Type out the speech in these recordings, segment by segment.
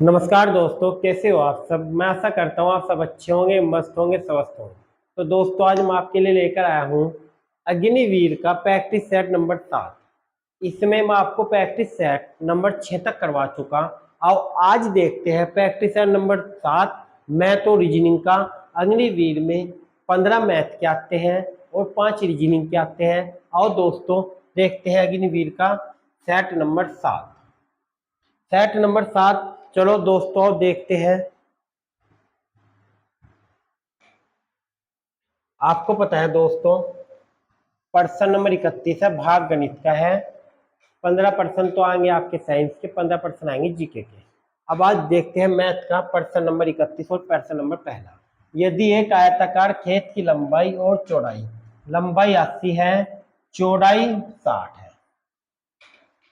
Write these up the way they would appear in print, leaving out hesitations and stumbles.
नमस्कार दोस्तों, कैसे हो आप सब। मैं आशा करता हूँ आप सब अच्छे होंगे, मस्त होंगे, स्वस्थ होंगे। तो दोस्तों, आज मैं आपके लिए लेकर आया हूँ अग्निवीर का प्रैक्टिस सेट नंबर 7। इसमें मैं आपको प्रैक्टिस सेट नंबर 6 तक करवा चुका। आओ आज देखते हैं प्रैक्टिस सेट नंबर 7 मैथ और रीजनिंग का। अग्निवीर में 15 मैथ के आते हैं और 5 रीजनिंग के आते हैं। आओ दोस्तों, देखते हैं अग्निवीर का सेट नंबर 7। सेट नंबर 7, चलो दोस्तों देखते हैं। आपको पता है दोस्तों, प्रश्न नंबर 31 है, भाग गणित का है। 15% तो आएंगे आपके साइंस के, 15% आएंगे जीके के। अब आज देखते हैं मैथ का प्रश्न नंबर 31 और प्रश्न नंबर पहला। यदि एक आयताकार खेत की लंबाई और चौड़ाई, लंबाई 80 है, चौड़ाई 60 है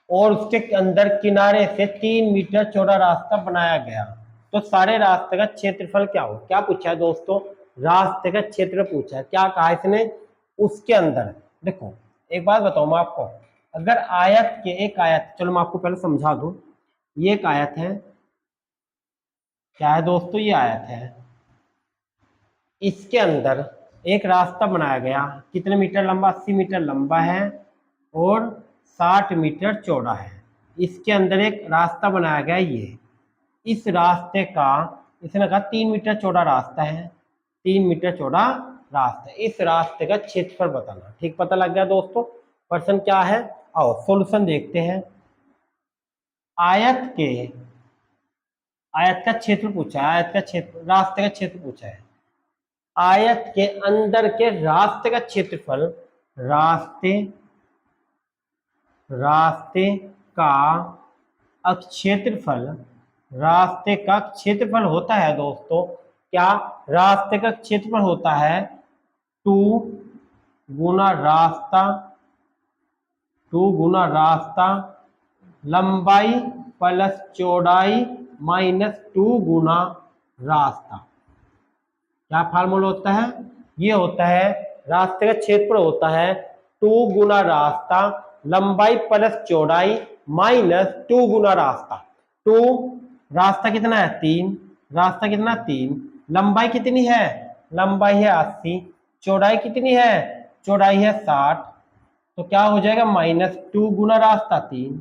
और उसके अंदर किनारे से 3 मीटर चौड़ा रास्ता बनाया गया, तो सारे रास्ते का क्षेत्रफल क्या हो। क्या पूछा है दोस्तों, रास्ते का क्षेत्र पूछा है। क्या कहा इसने, उसके अंदर। देखो एक बात बताऊं मैं आपको, अगर आयत के एक आयत, चलो मैं आपको पहले समझा दूं। ये एक आयत है, क्या है दोस्तों, ये आयत है। इसके अंदर एक रास्ता बनाया गया, कितने मीटर लंबा, 80 मीटर लंबा है और 60 मीटर चौड़ा है। इसके अंदर एक रास्ता बनाया गया, ये इस रास्ते का, इसने कहा 3 मीटर चौड़ा रास्ता है, 3 मीटर चौड़ा रास्ता है। इस रास्ते का क्षेत्रफल बताना। ठीक, पता लग गया दोस्तों प्रश्न क्या है। आओ सॉल्यूशन देखते हैं। आयत के, आयत का क्षेत्र पूछा है, आयत का क्षेत्र, रास्ते का क्षेत्र पूछा है। आयत के अंदर के रास्ते का क्षेत्रफल, रास्ते रास्ते का क्षेत्रफल, रास्ते का क्षेत्रफल होता है दोस्तों, क्या, रास्ते का क्षेत्रफल होता है 2 गुना रास्ता, 2 गुना रास्ता लंबाई प्लस चौड़ाई माइनस 2 गुना रास्ता। क्या फार्मूला होता है, ये होता है, रास्ते का क्षेत्रफल होता है 2 गुना रास्ता लंबाई प्लस चौड़ाई माइनस 2 गुना रास्ता। 2, रास्ता कितना है 3, रास्ता कितना 3, लंबाई कितनी है, लंबाई है 80, चौड़ाई कितनी है, चौड़ाई है 60। तो क्या हो जाएगा, माइनस 2 गुना रास्ता 3।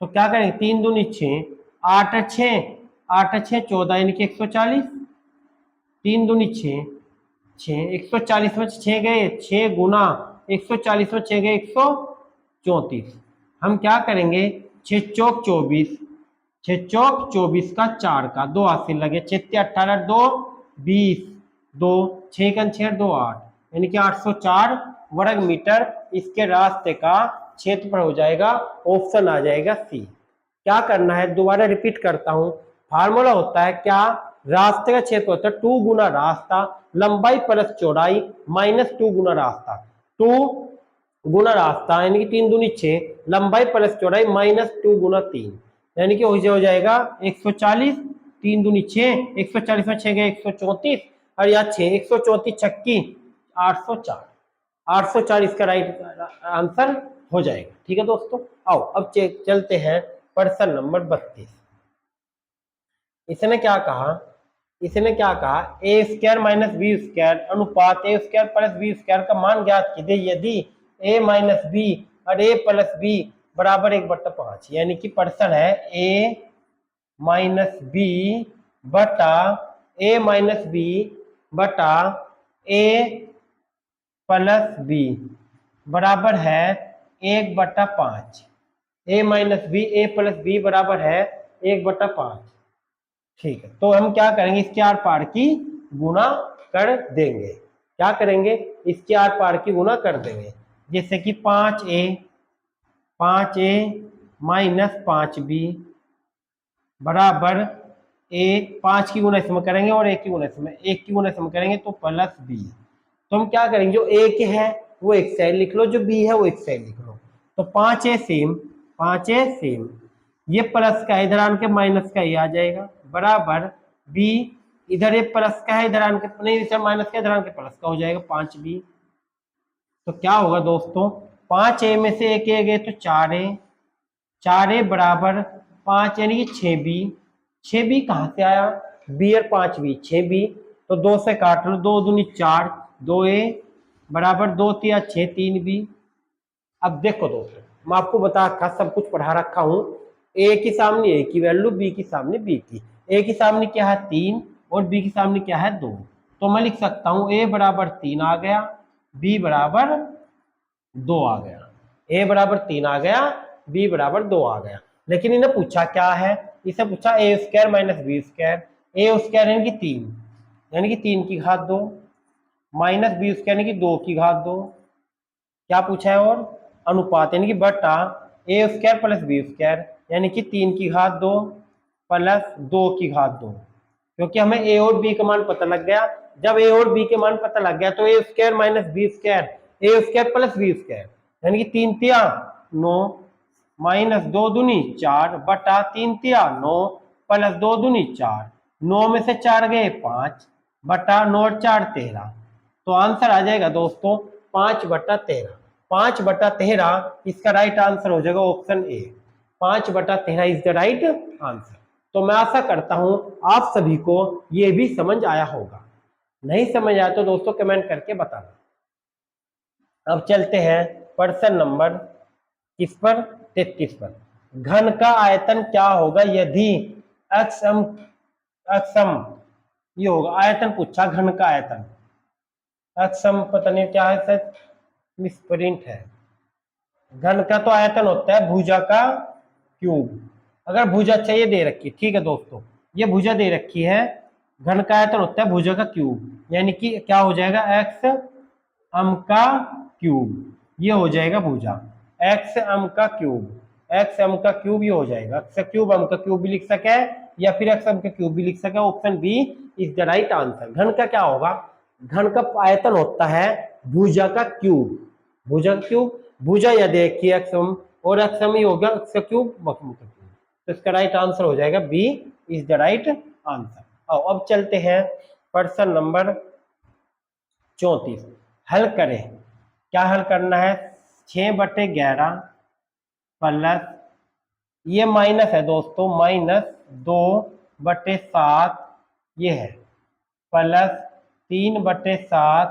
तो क्या करेंगे, 3 दूनी 6, 8 6, 8 6 14, यानी कि 140। 3 दूनी 6, 6 140 में 6 गए, 6 गुना 140 में 6 गए 134। हम क्या करेंगे, 6 चौक 24, 6 चौक 24 का 4 का 2 80 लगे, 6 18 2 20, 2 6 का 6 2 8, यानी कि 804 वर्ग मीटर इसके रास्ते का क्षेत्रफल हो जाएगा। ऑप्शन आ जाएगा सी। क्या करना है, दोबारा रिपीट करता हूं। फार्मूला होता है क्या, रास्ते का क्षेत्र होता है 2 गुना रास्ता लंबाई प्लस चौड़ाई माइनस 2 गुना रास्ता। 2 गुना रास्ता यानी कि 3 दूनी 6, लंबाई प्लस चौड़ाई माइनस 2 गुना 3, यानी कि हो जाएगा 140। 3 दूनी 6, 140 में 6 गए 134, और यहाँ 6 134 छक्की 804, 804 इसका राइट आंसर हो जाएगा। ठीक है दोस्तों, आओ अब चलते हैं प्रश्न नंबर 32। इसने क्या कहा, इसने क्या कहा, ए स्क्वायर माइनस बी स्क्वायर अनुपात ए स्क्वायर प्लस बी स्क्वायर का मान ज्ञात कीजिए यदि ए माइनस बी और ए प्लस बी बराबर 1/5। यानी कि प्रश्न है ए माइनस बी बटा ए माइनस बी बटा ए प्लस बी बराबर है 1/5। ए माइनस बी ए प्लस बी बराबर है 1/5। ठीक है, तो हम क्या करेंगे, इसके आर पार की गुना कर देंगे। क्या करेंगे, इसके आर पार की गुना कर देंगे। जैसे कि 5a माइनस 5b बराबर ए, 5 की गुना इसमें करेंगे और 1 की गुना इसमें, 1 की गुना इसमें करेंगे तो प्लस बी। तो हम क्या करेंगे, जो ए के है वो एक साइड लिख लो, जो बी है वो एक साइड लिख लो। तो 5a सेम, 5a सेम, ये प्लस का इधर आन के माइनस का ये आ जाएगा बराबर बी, इधर ये प्लस का है इधर आन के नहीं, इधर माइनस का इधर आन के प्लस का हो जाएगा 5b। तो क्या होगा दोस्तों, 5a में से एक ए गए तो 4a, 4a बराबर 5 यानी कि 6b 6b कहाँ से आया, b और 5b, 6b, तो 2 से काट लो, 2 दूनी 4, 2a बराबर 2 तिया 6, 3b। अब देखो दोस्तों, मैं आपको बता रखा, सब कुछ पढ़ा रखा हूं, a की सामने a की वैल्यू, b की सामने b की। a की सामने क्या है 3 और b की सामने क्या है 2, तो मैं लिख सकता हूं a बराबर 3 आ गया, b बराबर 2 आ गया, a बराबर 3 आ गया, b बराबर 2 आ गया। लेकिन इन्हें पूछा क्या है, इसे पूछा ए स्क्वायर माइनस बी स्क्वायर, ए स्क्वायर यानी कि 3, यानी कि 3 की घात 2, माइनस बी स्क्वायर यानी कि 2 की घात 2, क्या पूछा है, और अनुपात यानी कि बटा ए स्क्वायर प्लस बी स्क्वायर यानी कि 3 की घात 2 प्लस 2 की घात 2, क्योंकि हमें ए और बी का मान पता लग गया। जब ए और बी के मान पता लग गया तो ए स्क्वायर माइनस बी स्क्वायर, ए स्क्वायर प्लस बी स्क्वायर यानी कि 3 तिया 9 माइनस 2 दूनी 4 बटा 3 तिया 9 प्लस 2 दूनी 4, 9 में से 4 गए 5 बटा 9 और 4 13, तो आंसर आ जाएगा दोस्तों 5/13। 5/13 इसका राइट आंसर हो जाएगा option A, 5/13 is the right answer. तो मैं आशा करता हूं आप सभी को ये भी समझ आया होगा, नहीं समझ आया तो दोस्तों कमेंट करके बताना। अब चलते हैं प्रश्न नंबर किस पर, 33 पर। घन का आयतन क्या होगा यदि अक्षम, अक्षम ये होगा, आयतन पूछा घन का आयतन, अक्षम पता नहीं क्या है, शायद मिसप्रिंट है। घन का तो आयतन होता है भुजा का क्यूब, अगर भुजा चाहिए दे रखी, ठीक है दोस्तों, ये भुजा दे रखी है, घन का आयतन होता है भुजा का क्यूब, यानी कि क्या हो जाएगा एक्स अम का क्यूब, ये हो जाएगा भुजा, एक्स अम का क्यूब, एक्स अम का क्यूब ये हो जाएगा, एक्स क्यूब अम का क्यूब भी लिख सके या फिर एक्स अम का क्यूब भी लिख सके, option B is the right answer. घन का क्या होगा, घन का आयतन होता है भुजा का क्यूब, भुजा का क्यूब, भुजा या देखिए एक्सम और एक्सम ही होगा एक्स का क्यूब वक्र का क्यूब, तो इसका राइट आंसर हो जाएगा B is the right answer. अब चलते हैं प्रश्न नंबर 34, हल करें। क्या हल करना है, 6/11 प्लस, ये माइनस है दोस्तों, -2/7 ये है, प्लस 3/7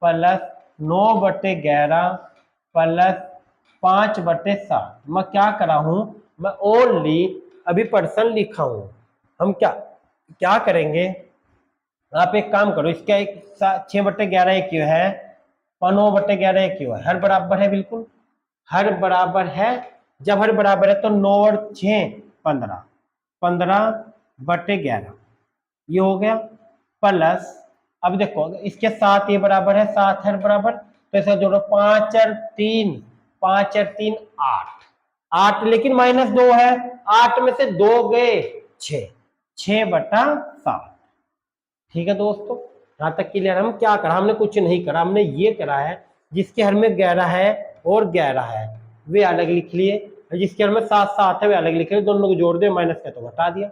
प्लस 9/11 प्लस 5/7। मैं क्या करा हूं, मैं ओनली अभी पर्सन लिखा हूं। हम क्या क्या करेंगे, आप एक काम करो, इसका एक 6/11 एक क्यों है, 9/11 एक क्यों है, हर बराबर है, बिल्कुल हर बराबर है। जब हर बराबर है तो 9 और 6 15, 15/11 ये हो गया, प्लस अब देखो इसके साथ ये बराबर है, 7 हर बराबर, तो ऐसा जोड़ो 5 और 3, 5 और 3 8, 8 लेकिन -2 है, 8 में से 2 गए 6, 6/7। ठीक है दोस्तों, यहां तक क्लियर। हम क्या करा, हमने कुछ नहीं करा, हमने ये करा है जिसके हर में 11 है और 11 है वे अलग लिख लिए, जिसके हर में 7 7 है वे अलग लिख लिए, दोनों को जोड़ दे, माइनस का तो घटा दिया।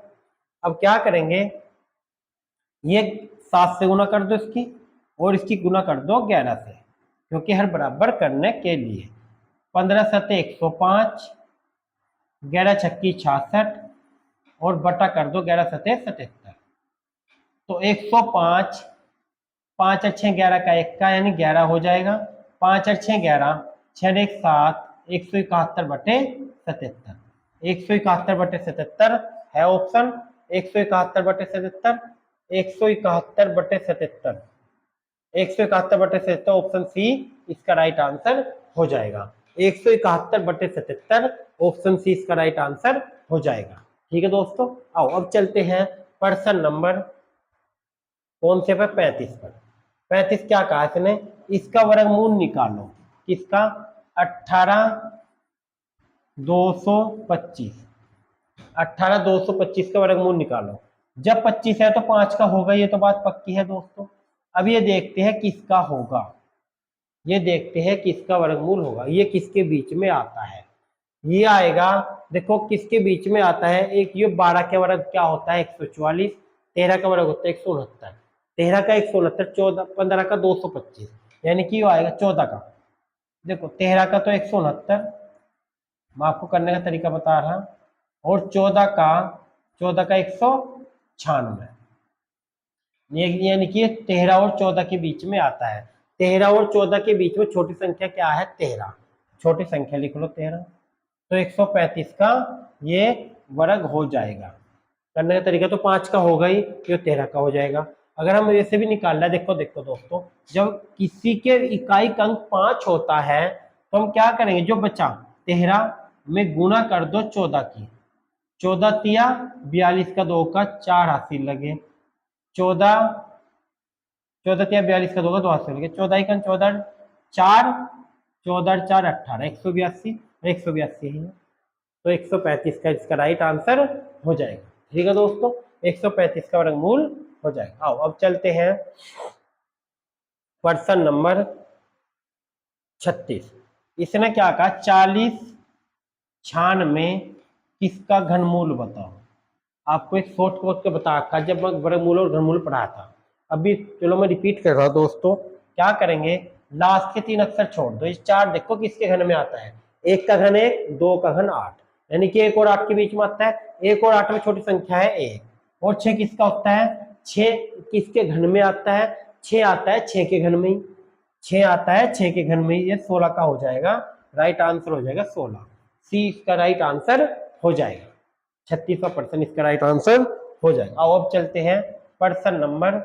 अब क्या करेंगे, ये 7 से गुना कर दो इसकी, और इसकी गुना कर दो 11 से, क्योंकि हर बराबर करने के लिए। 15×7 105, 11×6 66 और बटा कर दो 11×7 77, तो 105, 5 और 6 11 का 1 का यानी 11 हो जाएगा, 5 और 6 11, 6 1 7, 171/77, 171/77 है ऑप्शन, 171/77, 171/77, 171/77 ऑप्शन सी इसका राइट आंसर हो जाएगा, 171/77 ऑप्शन सी इसका राइट आंसर हो जाएगा। ठीक है दोस्तों, आओ अब चलते हैं प्रश्न नंबर कौन से पर, 35 पर। 35 क्या कहा इसने, इसका वर्गमूल निकालो, किसका, 18,225, 18,225 का वर्गमूल निकालो। जब 25 है तो 5 का होगा, ये तो बात पक्की है दोस्तों। अब ये देखते हैं किसका होगा, ये देखते हैं किसका वर्गमूल होगा, ये किसके बीच में आता है, ये आएगा, देखो किसके बीच में आता है, एक ये 12 के वर्ग क्या होता है 144, 13 का वर्ग होता है 169, 13 का 169, 14 15 का 225, यानी कि वो आएगा 14 का, देखो 13 का तो 169, मैं आपको करने का तरीका बता रहा, और 14 का 14 का 196, यानी कि 13 और 14 के बीच में आता है। 13 और 14 के बीच में छोटी संख्या क्या है? 13। छोटी संख्या लिख लो 13। तो 135 का ये वर्ग हो जाएगा। करने का तरीका तो 5 का होगा ही, ये 13 का हो जाएगा। अगर हम ऐसे भी निकाल रहे, देखो देखो दोस्तों, जब किसी के इकाई का अंक 5 होता है तो हम क्या करेंगे, जो बचा 13 में गुणा कर दो 14 की। 14 तिया 42 का 2 का 4 हासिल लगे। 14 14 तिया 42 का 2 का 2 हासिल लगे। 14 1 14 4, 14 4 18, 182, 182 ही है। तो 135 का इसका राइट आंसर हो जाएगा। ठीक है दोस्तों, 135 का वर्गमूल हो जाएगा। आओ अब चलते हैं प्रश्न नंबर 36। इसने क्या कहा, 40 96 किसका घनमूल बताओ। आपको एक शॉर्ट कोट के बता रखा जब मैं वर्गमूल और घनमूल पढ़ा था। अभी चलो मैं रिपीट कर रहा हूं दोस्तों। क्या करेंगे, लास्ट के 3 अक्षर छोड़ दो। इस 4 देखो किसके घन में आता है, 1 का घन 1, 2 का घन 8, यानी कि 1 और 8 के बीच में आता है। 1 और 8 में छोटी संख्या है 1। और 6 किसका होता है, 6 किसके घन में आता है, 6 आता है 6 के घन में ही। 6 आता है 6 के घन में ही, ये 16 का हो जाएगा। राइट आंसर हो जाएगा 16। सी इसका राइट आंसर हो जाएगा। 36% इसका राइट आंसर हो जाएगा। अब चलते हैं प्रश्न नंबर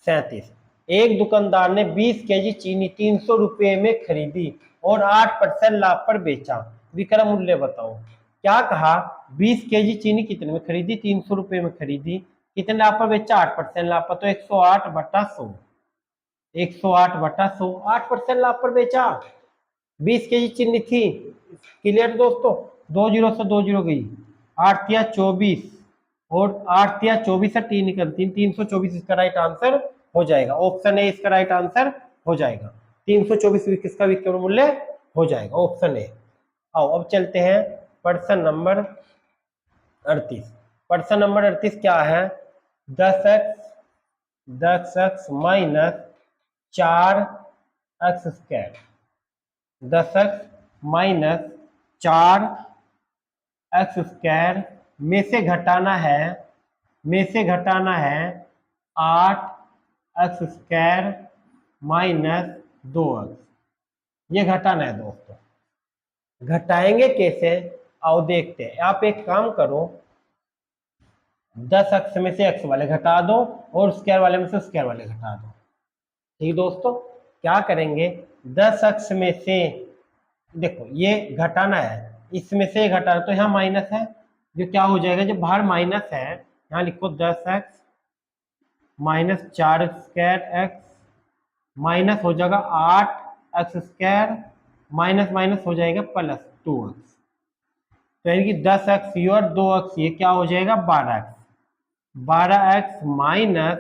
37। एक दुकानदार ने 20 केजी चीनी 300 रुपए में खरीदी और 8% लाभ पर बेचा। विक्रय मूल्य बताओ। क्या कहा, 20 केजी चीनी कितने में खरीदी, 300 रुपए में खरीदी, कितने लाभ पर बेचा, 8% लाभ पर। तो 108 बटा 100, 108 बटा 100, 8% लाभ पर बेचा। 20 केजी चीनी थी। क्लियर दोस्तों, 2 जीरो से 2 जीरो गई, 8 तिया 24 और 8 तिया 24 से 3 निकलती, 324 इसका राइट आंसर हो जाएगा। ऑप्शन ए इसका राइट आंसर हो जाएगा। 324 किसका विक्रय मूल्य हो जाएगा, ऑप्शन ए। आओ अब चलते हैं प्रश्न नंबर 38। प्रश्न नंबर 38 क्या है, 10x minus 4x square, 10x minus 4x square में से घटाना है, 8x स्क्वायर माइनस 2x। ये घटाना है दोस्तों। घटाएंगे कैसे, आओ देखते हैं। आप एक काम करो, 10x में से x वाले घटा दो और स्क्वायर वाले में से स्क्वायर वाले घटा दो। ठीक दोस्तों, क्या करेंगे, 10x में से, देखो ये घटाना है, इसमें से घटाना, तो यहाँ माइनस है, जो क्या हो जाएगा, जब बाहर माइनस है यहाँ लिखो 10x minus 4x square x minus हो जाएगा 8x स्क्वायर, माइनस माइनस हो जाएगा प्लस 2x। तो यानी कि 10x ये और 2x ये क्या हो जाएगा, 12x। 12x माइनस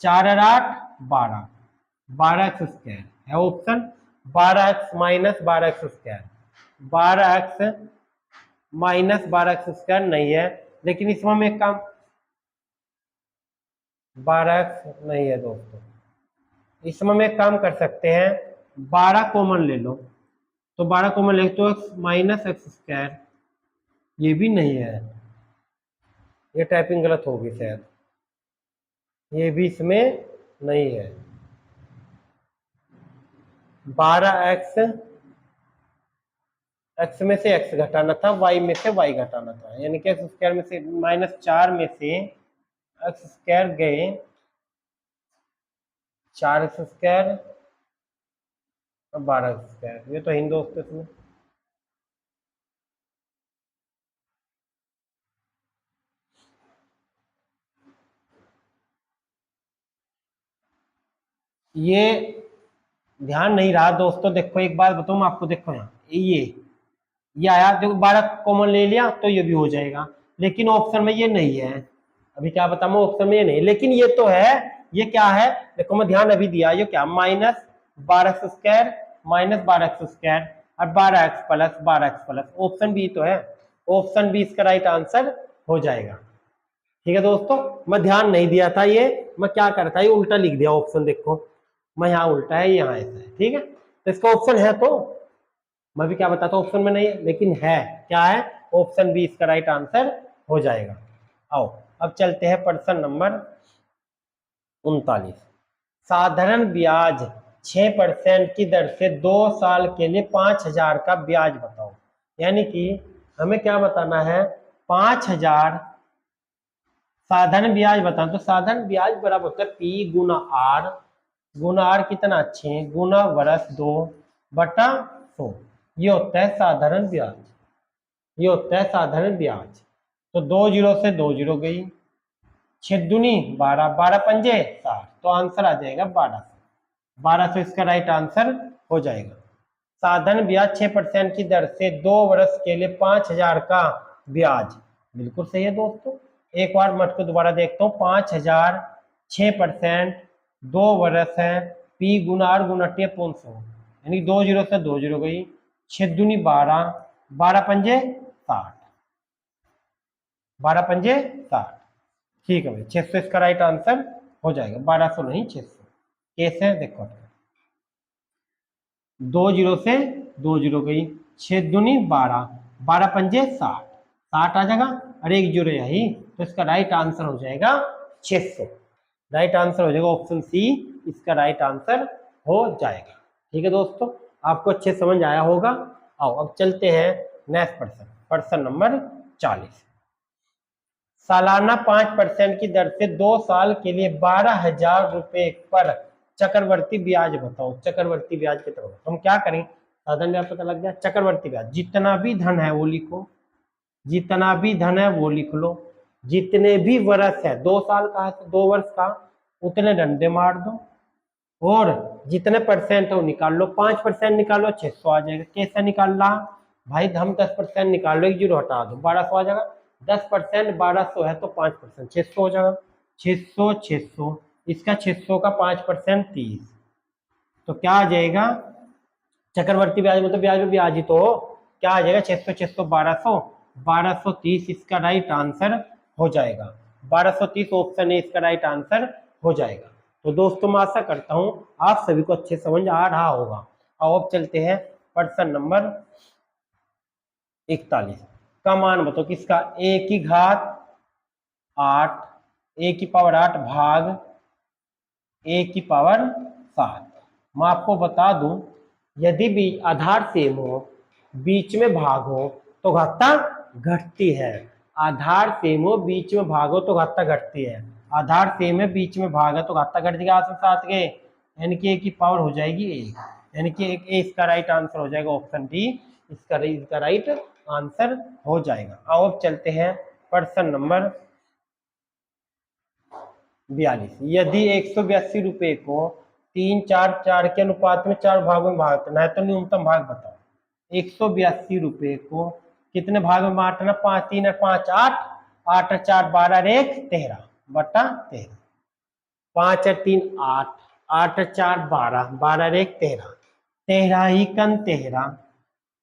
4 और 8 12, 12x स्क्वायर है option. 12x minus 12x square, 12x minus 12x square नहीं है, लेकिन इसमें हम एक काम, 12x नहीं है दोस्तों, इसमें हम एक काम कर सकते हैं, 12 कॉमन ले लो। तो 12 कॉमन ले तो x माइनस एक्स स्क्वायर, ये भी नहीं है, ये टाइपिंग गलत होगी शायद, ये भी इसमें नहीं है। 12x, x में से x घटाना था, y में से y घटाना था, यानी कि एक्स स्क्वायर में से माइनस 4 में से एक्स स्क्वायर गए, 4x स्क्वायर और 12x स्क्वायर, ये तो हिंद दोस्तों इसमें। ये ध्यान नहीं रहा दोस्तों, देखो एक बात बताऊं मैं आपको, देखो यहाँ ये आया, देखो 12 कॉमन ले लिया तो ये भी हो जाएगा, लेकिन ऑप्शन में ये नहीं है। अभी क्या बताऊं, ऑप्शन में ये नहीं, लेकिन ये तो है। ये क्या है, देखो मैं ध्यान अभी दिया, ये क्या, minus 12x square minus 12x square और 12x plus 12x plus, option B तो है। ऑप्शन बी इसका राइट आंसर हो जाएगा। ठीक है दोस्तों, मैं ध्यान नहीं दिया था, ये मैं क्या करता, ये उल्टा लिख दिया ऑप्शन, देखो मैं यहाँ उल्टा है, यहाँ ऐसा है। ठीक है, तो इसका ऑप्शन है, तो मैं भी क्या बताता हूँ, ऑप्शन में नहीं है लेकिन है, क्या है, ऑप्शन बी इसका राइट आंसर हो जाएगा। आओ अब चलते हैं प्रश्न नंबर 39। साधारण ब्याज 6% की दर से 2 साल के लिए 5,000 का ब्याज बताओ। यानी कि हमें क्या बताना है, 5,000 साधारण ब्याज बताओ। तो साधारण ब्याज बराबर होता है पी गुना आर कितना 6 गुना वर्ष 2 बटा 100। ये होता है साधारण ब्याज, ये होता है साधारण ब्याज। तो 2 जीरो से 2 जीरो गई, 6 दूनी 12, 12 पंजे 60, तो आंसर आ जाएगा 1200। 1200 इसका राइट आंसर हो जाएगा। साधारण ब्याज 6% की दर से 2 वर्ष के लिए 5,000 का ब्याज, बिल्कुल सही है दोस्तों। एक बार मत को दोबारा देखता हूँ, 5,000 6% 2 वर्ष है, पी गुना आर गुना टी 500, यानी 2 जीरो से 2 जीरो गई, 6 दूनी 12, 12 पंजे 60, 12 पंजे 60। ठीक है भाई, 600 इसका राइट आंसर हो जाएगा, 1200 नहीं 600। कैसे देखो, 2 जीरो से 2 जीरो गई, 6 दूनी 12, 12 पंजे 60, 60 आ जाएगा, अरे एक जीरो यही, तो इसका राइट आंसर हो जाएगा 600। राइट आंसर हो जाएगा ऑप्शन सी, इसका राइट आंसर हो जाएगा। ठीक है दोस्तों, आपको अच्छे समझ आया होगा। आओ अब चलते हैं नेक्स्ट प्रश्न, प्रश्न नंबर 40। सालाना 5% की दर से 2 साल के लिए 12,000 रुपए पर चक्रवर्ती ब्याज बताओ। चक्रवर्ती ब्याज कितना होगा, तो हम क्या करें, साधारण ब्याज पता लग गया, चक्रवर्ती ब्याज जितना भी धन है वो लिखो, जितना भी धन है वो लिख लो, जितने भी वर्ष है, 2 साल का है तो 2 वर्ष का, उतने डंडे मार दो, और जितने परसेंट है वो निकाल लो। 5% निकालो 600 आ जाएगा। कैसे निकालना भाई, हम 10% निकाल लो, एक जीरो हटा दो, 1200 आ जाएगा। 10% 1200 है तो 5% 600 हो जाएगा। 600 600, इसका 600 का 5% 30, तो क्या आ जाएगा, चक्रवर्ती ब्याज मतलब ब्याज में ब्याज ही तो हो, क्या आ जाएगा 600 600 1200, 1230 इसका राइट आंसर हो जाएगा। 1230 ऑप्शन है इसका राइट आंसर हो जाएगा। तो दोस्तों मैं आशा करता हूं आप सभी को अच्छे समझ आ रहा होगा। अब चलते हैं प्रश्न नंबर 41 का मान बताओ किसका, a की घात 8, a की पावर 8 भाग a की पावर 7। मैं आपको बता दूं, यदि भी आधार सेम हो, बीच में भाग हो तो घाता घटती है। आधार सेम हो, बीच में भाग हो तो घाता घटती है। आधार सेम है, बीच में भाग है तो घाता घट जाएगा, आठ से सात के, यानी कि a की पावर हो जाएगी 1, यानी कि ए इसका राइट आंसर हो जाएगा ऑप्शन डी, इसका राइट आंसर हो जाएगा। आओ अब चलते हैं प्रश्न नंबर 42। यदि 182 रुपए को 3 4 4 के अनुपात में 4 भागों में भाग करना है तो न्यूनतम भाग बताओ। 182 रुपए को कितने भाग में बांटना, 5 3 5 8, 8 4 12 1 13 बटा 13, 5 3 8, 8 4 12, 12 1 13, 13 ही कन 13,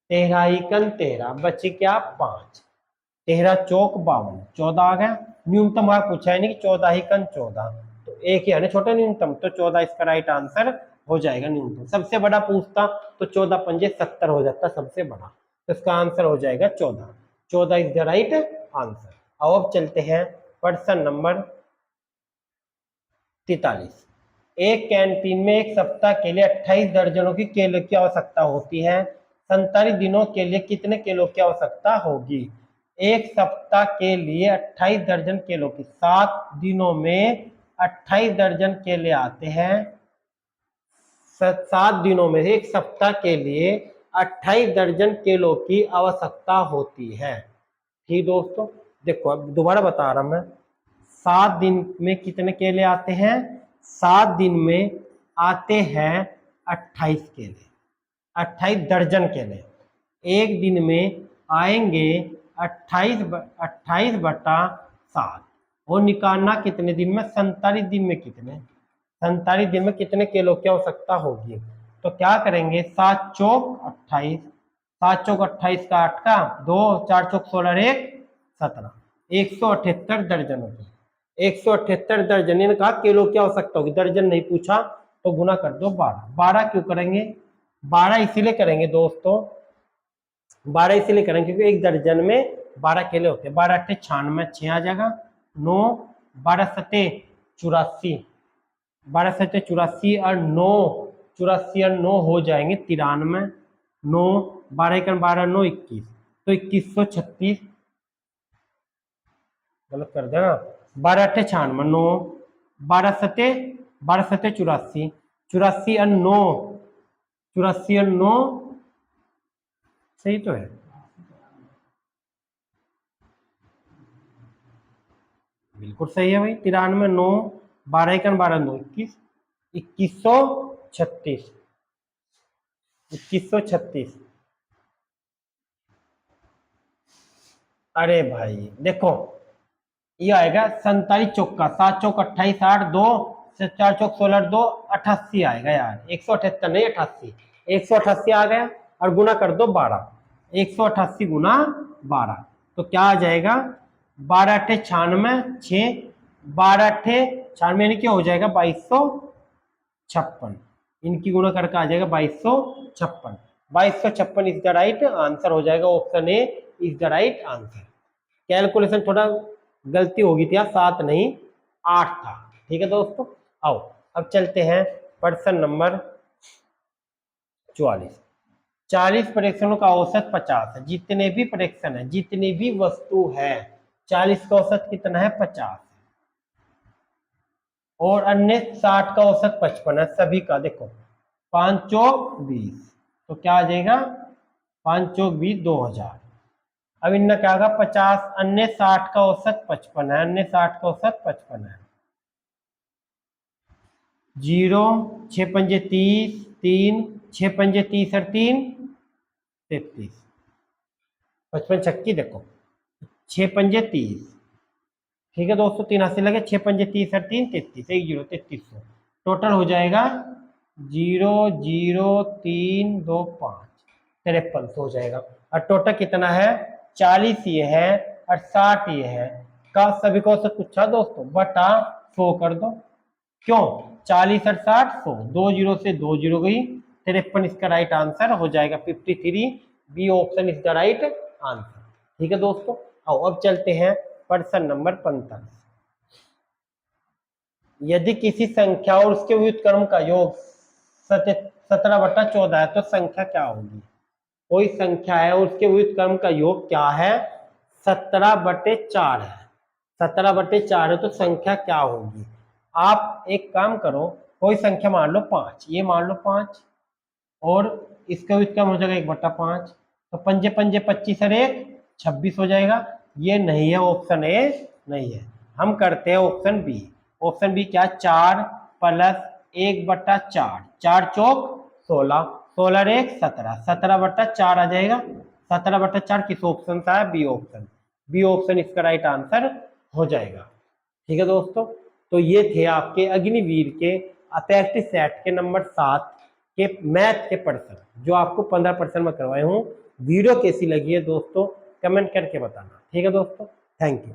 13 ही कन 13, बचे क्या 5, 13 चौक 52, 14 आ गया। न्यूनतम भाग पूछा है नहीं कि 14 ही कन 14, तो एक ही है ना छोटा न्यूनतम, तो 14 इसका राइट आंसर हो जाएगा न्यूनतम। सबसे बड़ा पूछता तो 14 पंजे 70 हो जाता सबसे बड़ा, तो इसका आंसर हो जाएगा 14, 14 इज द राइट आंसर। अब चलते हैं प्रश्न नंबर 43। एक कैंटीन में एक सप्ताह के लिए 28 दर्जनों की केले की आवश्यकता होती है, 47 दिनों के लिए कितने केलों की आवश्यकता होगी। एक सप्ताह के लिए 28 दर्जन केलों की, 7 दिनों में 28 दर्जन केले आते हैं, 7 दिनों में एक सप्ताह के लिए 28 दर्जन केलों की आवश्यकता होती है। ठीक दोस्तों, देखो अब दोबारा बता रहा मैं, 7 दिन में कितने केले आते हैं, 7 दिन में आते हैं 28 केले, 28 दर्जन केले। एक दिन में आएंगे 28 बटा 7, और निकालना कितने दिन में, 47 दिन में कितने, 47 दिन में कितने किलो की आवश्यकता होगी। तो क्या करेंगे, 7 चौक 28, 7 चौक 28 का 8 का 2, 4 चौक 16 1 17, 178 दर्जनों की, 178 दर्जन, ने कहा किलो की आवश्यकता होगी, दर्जन नहीं पूछा तो गुना कर दो 12। 12 क्यों करेंगे, 12 इसीलिए करेंगे दोस्तों 12 इसीलिए करेंगे क्योंकि एक दर्जन में 12 केले होते हैं। 12 अट्ठे 96, 6 आ जाएगा। 9, 12 सते 84, 12 सते 84 और 9, 84 और 9 हो जाएंगे 93। 9, 12 एकन 12, 9 21, तो 2136, गलत कर देना। 12 अट्ठे 96, 9, 12 सते 84, 84 और 9, 84 और 9 सही तो है। बिल्कुल सही है भाई। 93, 9, 12 एकन 12, 9 21, 2136, 2136। अरे भाई देखो ये आएगा 47 चौका 7 चौक 28, 8 2 4 चौक 16, 2 88 आएगा यार। 178 नहीं 88, 188 आ गया और गुना कर दो 12, 188 गुना 12 तो क्या आ जाएगा 12 अट्ठे 96, 6, 12 अट्ठे 96 यानी क्या हो जाएगा 2256, इनकी गुणा करके आ जाएगा 2256। 2256 इज द राइट आंसर हो जाएगा। Option A is the right answer. Calculation थोड़ा गलती होगी थी, 7 नहीं 8 था। ठीक है दोस्तों, आओ अब चलते हैं प्रश्न नंबर 44। 40 प्रेक्षणों का औसत 50 है। जितने भी प्रेक्षण है, जितनी भी वस्तु है, 40 का औसत कितना है 50, और अन्य 60 का औसत 55 है सभी का। देखो 5 चौक 20, तो क्या आ जाएगा 5 चौक 20 2000। अब इनका क्या होगा 50, अन्य 60 का औसत 55 है, अन्य 60 का औसत 55 है। 0, 6 पंजे 30, 3, 6 पंजे 30 और 3 33, 55 छक्की देखो 6 पंजे 30। ठीक है दोस्तों, 3 हाथ से लगे 6 पंजे 30 और 3 33, 1 0 3300। टोटल हो जाएगा 0 0 3 2 5 5300 हो जाएगा। और टोटल कितना है 40 ये है और 60 ये है। का सभी को औसत पूछा दोस्तों, बटा 100 कर दो। क्यों 40 और 60 100, 2 0 से 2 0 गई, 53 इसका राइट आंसर हो जाएगा। 53 B option is the right answer. ठीक है दोस्तों, आओ अब चलते हैं प्रश्न नंबर 45। यदि किसी संख्या और उसके व्युत्क्रम का योग 17/14 है तो संख्या क्या होगी। कोई संख्या है और उसके व्युत्क्रम का योग क्या है 17/4 है। 17/4 है तो संख्या क्या होगी। आप एक काम करो, कोई संख्या मान लो 5, ये मान लो 5 और इसका व्युत्क्रम हो जाएगा 1/5, तो पंजे पंजे 25 और 1 26 हो जाएगा। ये नहीं है, ऑप्शन ए नहीं है। हम करते हैं ऑप्शन बी। ऑप्शन बी क्या 4 प्लस 1/4, 4 चौक 16, 16 और 1 17, 17/4 आ जाएगा। 17/4 किस ऑप्शन का है, बी ऑप्शन। बी ऑप्शन इसका राइट आंसर हो जाएगा। ठीक है दोस्तों, तो ये थे आपके अग्निवीर के अपेक्षित सेट के नंबर 7 के मैथ के प्रश्न, जो आपको 15% में करवाए हूँ। वीडियो कैसी लगी है दोस्तों कमेंट करके बताना। ठीक है दोस्तों, थैंक यू।